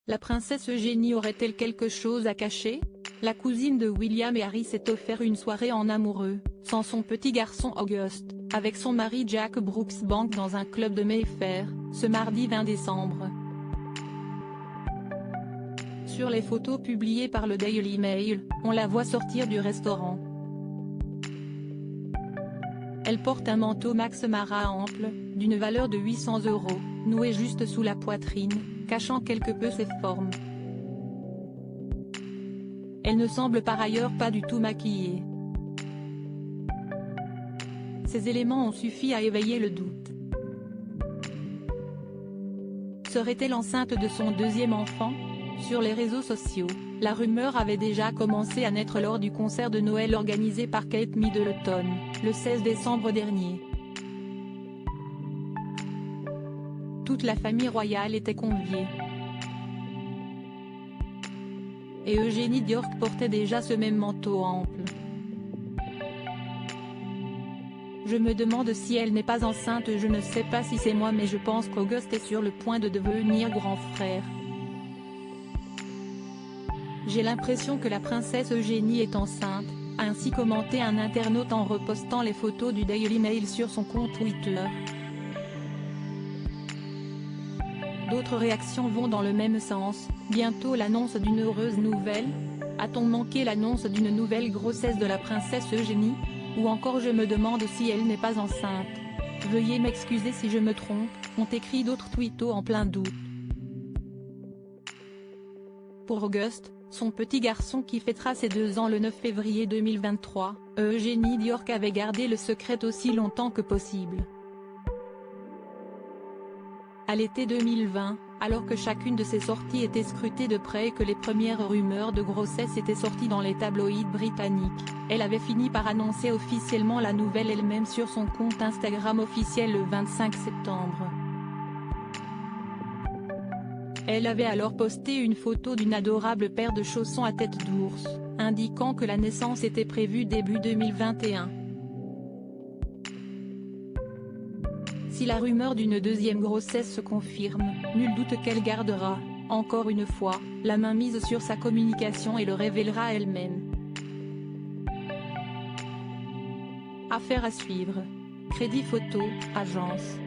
La princesse Eugénie aurait-elle quelque chose à cacher? La cousine de William et Harry s'est offert une soirée en amoureux, sans son petit garçon Auguste, avec son mari Jack Brooksbank dans un club de Mayfair, ce mardi 20 décembre. Sur les photos publiées par le Daily Mail, on la voit sortir du restaurant. Elle porte un manteau Max Mara ample, d'une valeur de 800 €, noué juste sous la poitrine, cachant quelque peu ses formes. Elle ne semble par ailleurs pas du tout maquillée. Ces éléments ont suffi à éveiller le doute. Serait-elle enceinte de son deuxième enfant? Sur les réseaux sociaux, la rumeur avait déjà commencé à naître lors du concert de Noël organisé par Kate Middleton, le 16 décembre dernier. Toute la famille royale était conviée. Et Eugénie Diorc portait déjà ce même manteau ample. Je me demande si elle n'est pas enceinte, je ne sais pas si c'est moi, mais je pense qu'Auguste est sur le point de devenir grand frère. J'ai l'impression que la princesse Eugénie est enceinte, a ainsi commenté un internaute en repostant les photos du Daily Mail sur son compte Twitter. D'autres réactions vont dans le même sens. Bientôt l'annonce d'une heureuse nouvelle? A-t-on manqué l'annonce d'une nouvelle grossesse de la princesse Eugénie? Ou encore je me demande si elle n'est pas enceinte. Veuillez m'excuser si je me trompe, ont écrit d'autres tweetos en plein doute. Pour Auguste, son petit garçon qui fêtera ses 2 ans le 9 février 2023, Eugénie Diorc avait gardé le secret aussi longtemps que possible. À l'été 2020, alors que chacune de ses sorties était scrutée de près et que les premières rumeurs de grossesse étaient sorties dans les tabloïds britanniques, elle avait fini par annoncer officiellement la nouvelle elle-même sur son compte Instagram officiel le 25 septembre. Elle avait alors posté une photo d'une adorable paire de chaussons à tête d'ours, indiquant que la naissance était prévue début 2021. Si la rumeur d'une deuxième grossesse se confirme, nul doute qu'elle gardera, encore une fois, la main mise sur sa communication et le révélera elle-même. Affaire à suivre. Crédit Photo, agence.